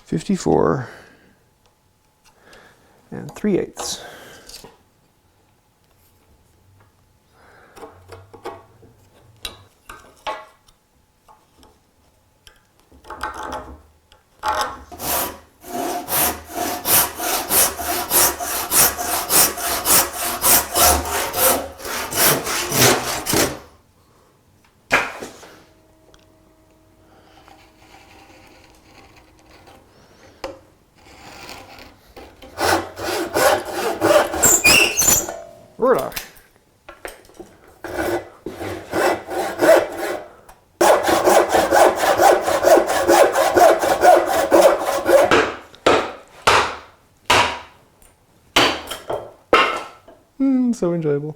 54 3/8. Verda. So enjoyable.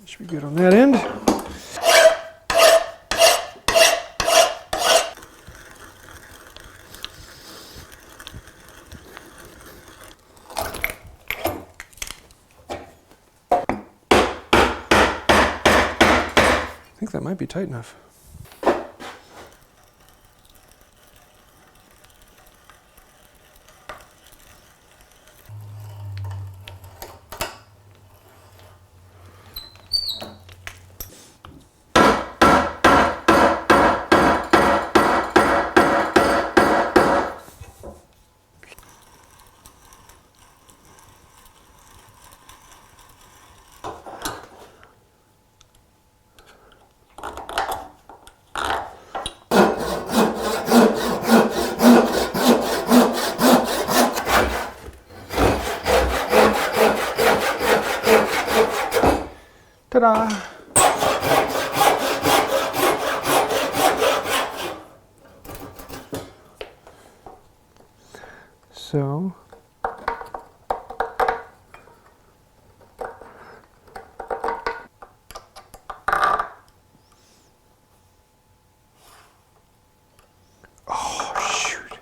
Should be good on that end. I think that might be tight enough. Ta-da! So, oh shoot.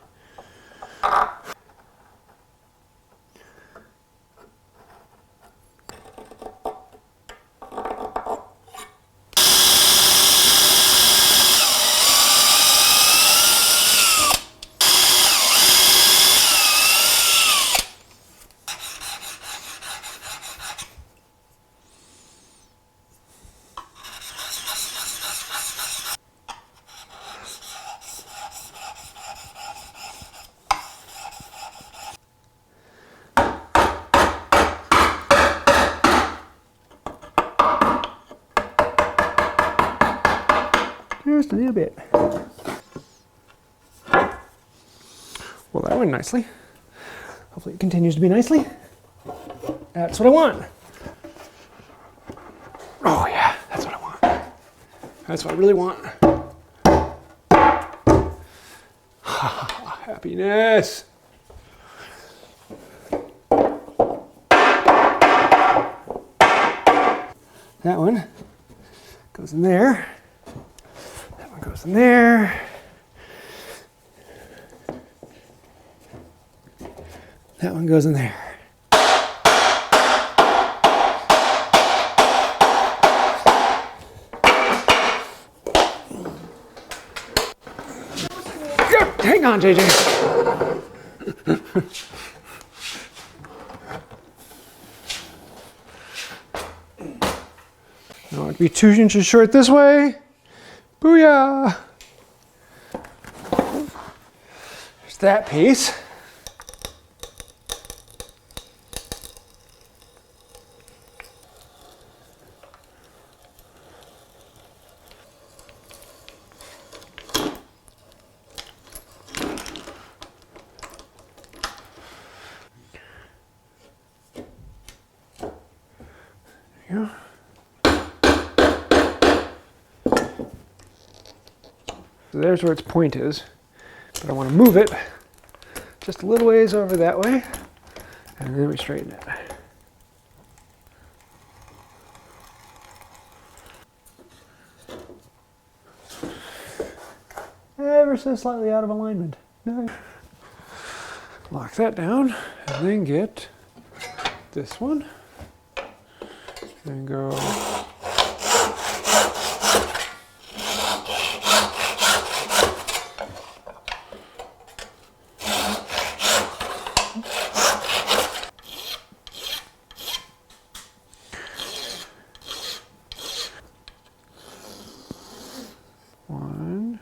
Just a little bit. Well, that went nicely. Hopefully it continues to be nicely. That's what I want. Oh yeah, that's what I want. That's what I really want. Happiness. That one goes in there. That one goes in there. That one goes in there. Hang on, JJ. I want it to be 2 inches short this way. Booyah! There's that piece. Yeah. So there's where its point is, but I want to move it just a little ways over that way, and then we straighten it. Ever so slightly out of alignment. Lock that down, and then get this one, and go one.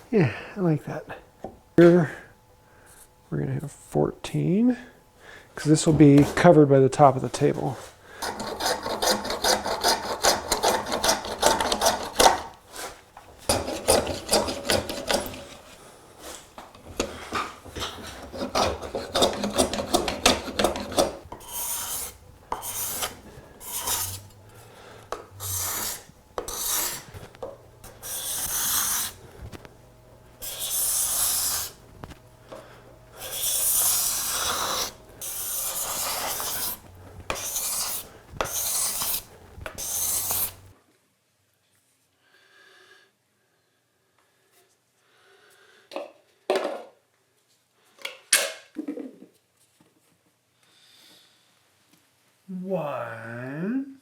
Yeah, I like that. Here, we're going to have 14, because this will be covered by the top of the table. One.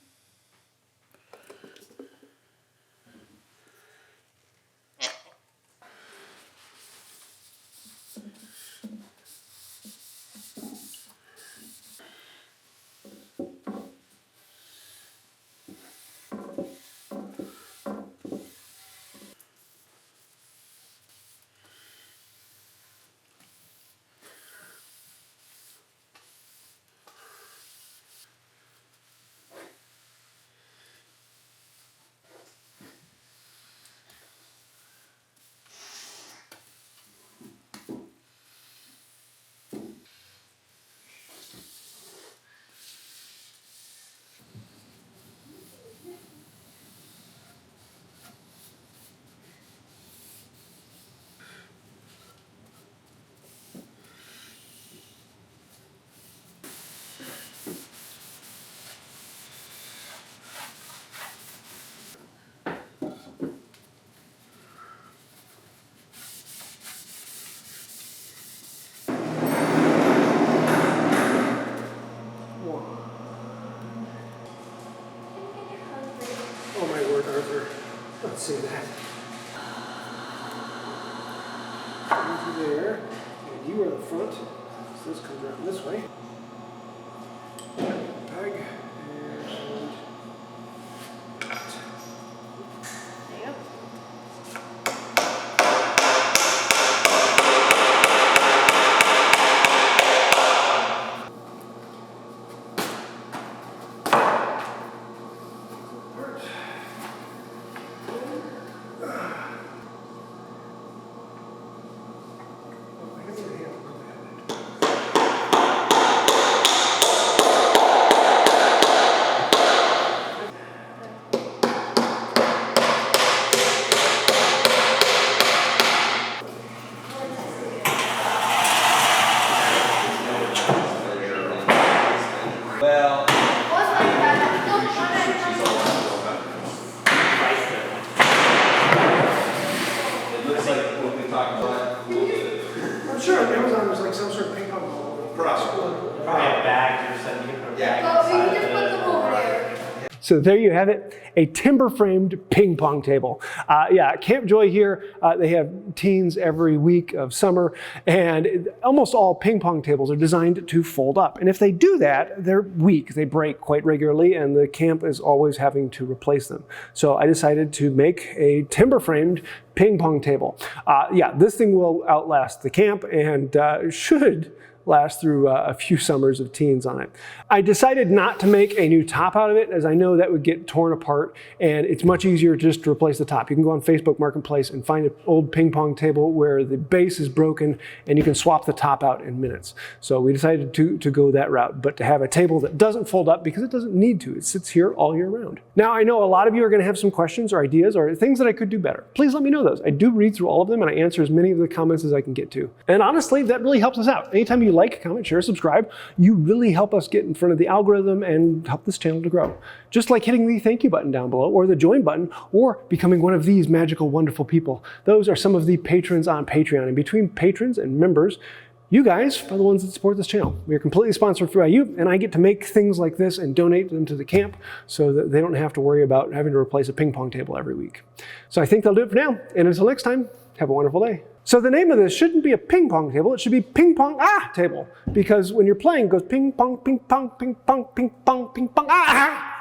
there, and you are the front. So this comes around this way. Bag, and I'm sure Amazon was like some sort of ping pong ball. Probably a bag or something. You can put a bag Oh, you inside just of put it. them over there. So there you have it, a timber-framed ping pong table. Yeah, Camp Joy here, they have teens every week of summer, and almost all ping pong tables are designed to fold up. And if they do that, they're weak. They break quite regularly, and the camp is always having to replace them. So I decided to make a timber-framed ping pong table. Yeah, this thing will outlast the camp and should last through a few summers of teens on it. I decided not to make a new top out of it, as I know that would get torn apart, and it's much easier just to replace the top. You can go on Facebook Marketplace and find an old ping pong table where the base is broken and you can swap the top out in minutes. So we decided to go that route, but to have a table that doesn't fold up because it doesn't need to. It sits here all year round. Now I know a lot of you are going to have some questions or ideas or things that I could do better. Please let me know those. I do read through all of them and I answer as many of the comments as I can get to. And honestly, that really helps us out. Anytime you like, comment, share, subscribe, you really help us get in front of the algorithm and help this channel to grow. Just like hitting the thank you button down below or the join button or becoming one of these magical, wonderful people. Those are some of the patrons on Patreon. And between patrons and members, you guys are the ones that support this channel. We are completely sponsored through you, and I get to make things like this and donate them to the camp so that they don't have to worry about having to replace a ping pong table every week. So I think that'll do it for now. And until next time, have a wonderful day. So the name of this shouldn't be a ping pong table, it should be ping pong table. Because when you're playing, it goes ping pong, ping pong, ping pong, ping pong, ping pong,